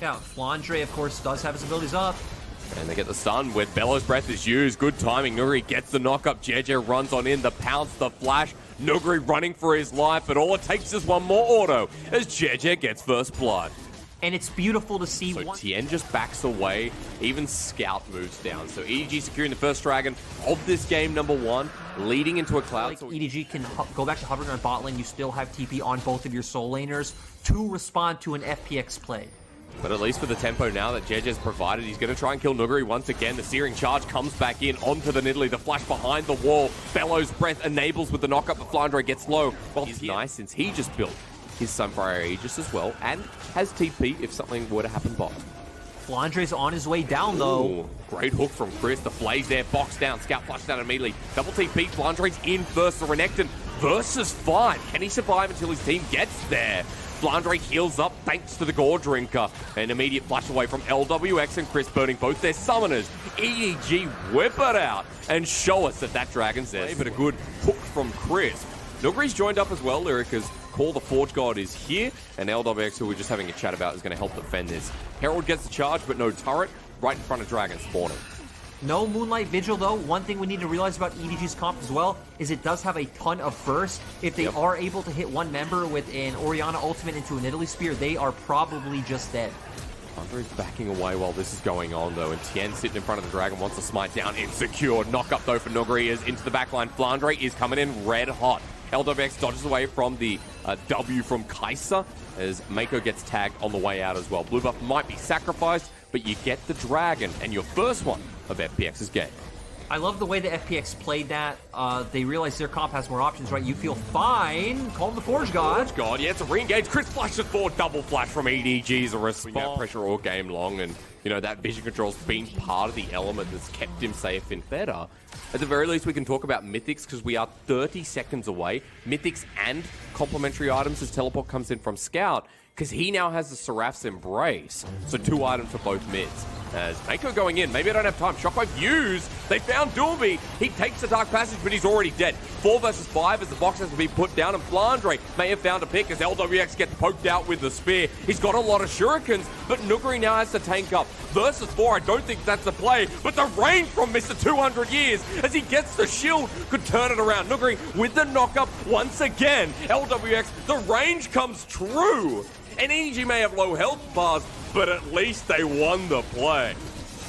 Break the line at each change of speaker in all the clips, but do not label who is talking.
Yeah, Flandre, of course, does have his abilities up.
And they get the stun with Bellow's Breath is used. Good timing. Nuguri gets the knock-up. JJ runs on in. The pounce, the flash. Nuguri running for his life, but all it takes is one more auto as JJ gets first blood.
And it's beautiful to see.
So Tien just backs away. Even Scout moves down. So EDG securing the first dragon of this game, number one, leading into a cloud.
Like EDG can go back to hovering on bot lane. You still have TP on both of your soul laners to respond to an FPX play.
But at least for the tempo now that JJ's provided, he's going to try and kill Nuguri once again. The Searing Charge comes back in onto the Nidalee. The flash behind the wall. Bellow's Breath enables with the knockup, but Flandre gets low. Well, he's nice since he just built his Sunfire Aegis as well, and has TP if something were to happen bot.
Flandre's on his way down, though.
Ooh, great hook from Chris. The Flays there, box down. Scout flash down immediately. Double TP. Flandre's in first. The Renekton versus 5. Can he survive until his team gets there? Flandre heals up thanks to the Gore Drinker. An immediate flash away from LWX and Chris burning both their summoners. EDG whip it out and show us that dragon's there. But a good hook from Chris. Nuguri's joined up as well. Lyrica's Call the Forge God is here. And LWX, who we're just having a chat about, is going to help defend this. Herald gets the charge, but no turret. Right in front of Dragon spawning.
No Moonlight Vigil, though. One thing we need to realize about EDG's comp as well is it does have a ton of burst. If they are able to hit one member with an Orianna ultimate into an Italy Spear, they are probably just dead.
Andre's backing away while this is going on, though, and Tien sitting in front of the Dragon wants to smite down. Insecure. Knock up, though, for Nuguri is into the backline. Flandre is coming in red hot. LWX dodges away from the W from Kai'Sa as Mako gets tagged on the way out as well. Blue buff might be sacrificed, but you get the Dragon and your first one of FPX's game.
I love the way the FPX played that. They realize their comp has more options, right? You feel fine. Call him the Forge God.
Forge God, yeah, it's a re-engage. Chris flashes forward, double flash from EDG as a response. Pressure all game long, and you know that vision control's been part of the element that's kept him safe in better. At the very least, we can talk about Mythics because we are 30 seconds away. Mythics and complementary items as teleport comes in from Scout because he now has the Seraph's Embrace. So 2 items for both mids. As Mako going in, maybe I don't have time. Shockwave used. They found Doomby. He takes the Dark Passage, but he's already dead. 4 versus 5 as the box has to be put down, and Flandre may have found a pick as LWX gets poked out with the spear. He's got a lot of shurikens, but Nuguri now has to tank up. Versus 4, I don't think that's the play, but the range from Mr. 200 Years as he gets the shield could turn it around. Nuguri with the knock-up once again. LWX, the range comes true. And EDG may have low health bars, but at least they won the play.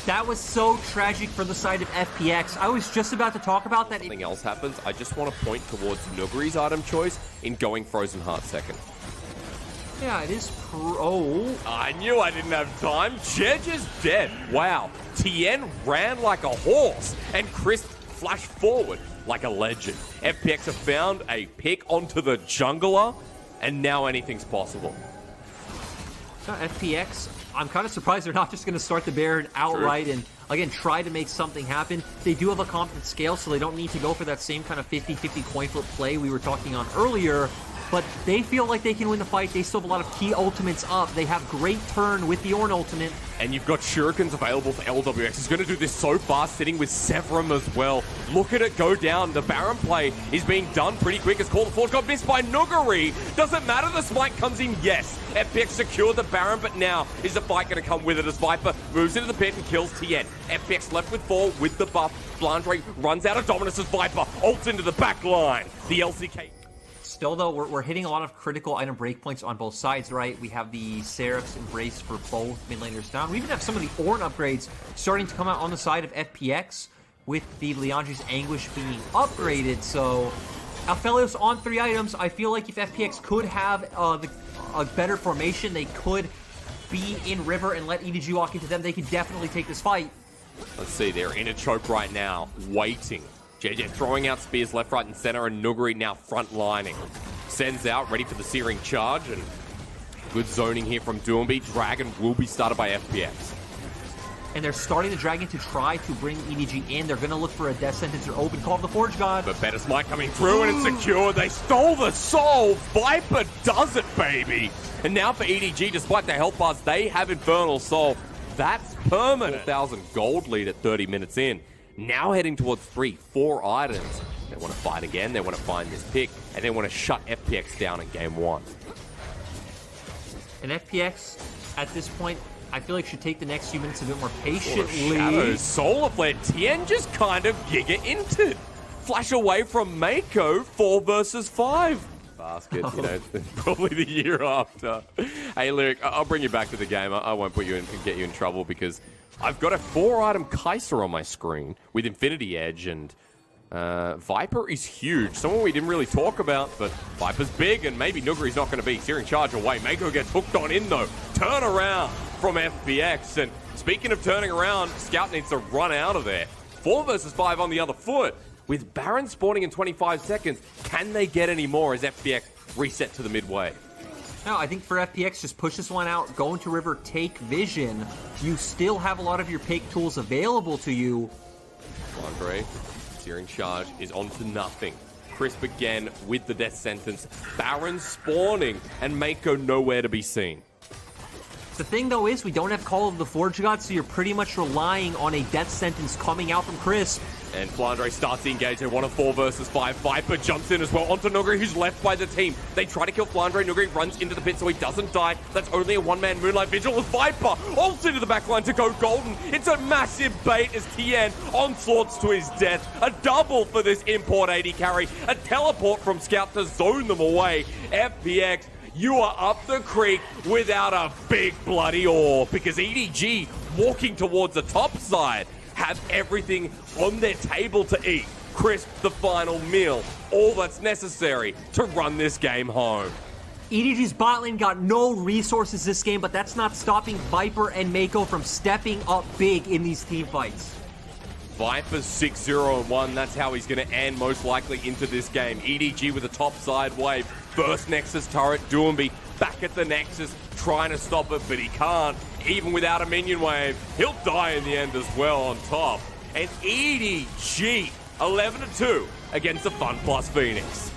That was so tragic for the side of FPX. I was just about to talk about that.
Something else happens. I just want to point towards Nuguri's item choice in going Frozen Heart second.
Yeah, it is pro.
I knew I didn't have time. Jedge is dead. Wow. Tien ran like a horse, and Chris flashed forward like a legend. FPX have found a pick onto the jungler, and now anything's possible.
FPX, I'm kind of surprised they're not just going to start the Baron outright and, again, try to make something happen. They do have a competent scale, so they don't need to go for that same kind of 50-50 coin flip play we were talking on earlier. But they feel like they can win the fight. They still have a lot of key ultimates up. They have great turn with the Ornn ultimate. And
you've got Shurikens available for LWX. He's going to do this so fast, sitting with Severum as well. Look at it go down. The Baron play is being done pretty quick. As Call the Forge got missed by Nuguri. Doesn't matter, the smite comes in, yes. FPX secured the Baron, but now is the fight going to come with it as Viper moves into the pit and kills Tien. FPX left with 4 with the buff. Flandre runs out of Dominus as Viper ults into the back line. The LCK...
Still, though, we're hitting a lot of critical item breakpoints on both sides, right? We have the Seraph's Embrace for both mid laners down. We even have some of the Ornn upgrades starting to come out on the side of FPX with the Liandry's Anguish being upgraded. So, Aphelios on 3 items. I feel like if FPX could have a better formation, they could be in River and let EDG walk into them. They could definitely take this fight.
Let's see, they're in a choke right now, waiting. JJ throwing out spears left, right, and center, and Nuguri now front lining. Sends out, ready for the Searing Charge, and good zoning here from Doomby. Dragon will be started by FPX.
And they're starting the Dragon to try to bring EDG in. They're going to look for a death sentence or open call of the Forge God.
But better smite coming through, and it's secured. They stole the soul. Viper does it, baby. And now for EDG, despite their health bars, they have Infernal Soul. That's permanent. 4,000 gold lead at 30 minutes in. Now heading towards 3-4 items. They want to fight again, they want to find this pick, and they want to shut FPX down in game 1.
And FPX, at this point, I feel like should take the next few minutes a bit more patiently.
Shadows, Solar Flare, Tien just kind of giga-inted. Flash away from Mako, 4 versus 5. Basket, you know, probably the year after. Hey, Lyric, I'll bring you back to the game. I won't put you in and get you in trouble because I've got a 4-item Kai'Sa on my screen with Infinity Edge, and Viper is huge. Someone we didn't really talk about, but Viper's big, and maybe Nuguri's not going to be. Searing Charge away. Mako gets hooked on in, though. Turn around from FPX. And speaking of turning around, Scout needs to run out of there. 4 versus 5 on the other foot. With Baron spawning in 25 seconds, can they get any more as FPX reset to the mid-wave?
No, I think for FPX, just push this one out, go into River, take Vision. You still have a lot of your pick tools available to you.
Andre, Searing Charge is on to nothing. Crisp again with the death sentence. Baron spawning, and Mako nowhere to be seen.
The thing, though, is we don't have Call of the Forge God, so you're pretty much relying on a death sentence coming out from Crisp.
And Flandre starts the engage. They want a 4 versus 5. Viper jumps in as well onto Nuguri, who's left by the team. They try to kill Flandre. Nuguri runs into the pit so he doesn't die. That's only a one-man Moonlight Vigil with Viper. Ults into the backline to go golden. It's a massive bait as Tien onslaughts to his death. A double for this import 80 carry. A teleport from Scout to zone them away. FPX, you are up the creek without a big bloody ore because EDG walking towards the top side have everything on their table to eat. Crisp the final meal. All that's necessary to run this game home.
EDG's bot lane got no resources this game, but that's not stopping Viper and Mako from stepping up big in these team fights.
Viper's 6-0-1. That's how he's going to end most likely into this game. EDG with a top side wave. First Nexus turret, Doomby back at the Nexus, trying to stop it, but he can't. Even without a minion wave, he'll die in the end as well on top. And EDG, 11-2 against the Fun Plus Phoenix.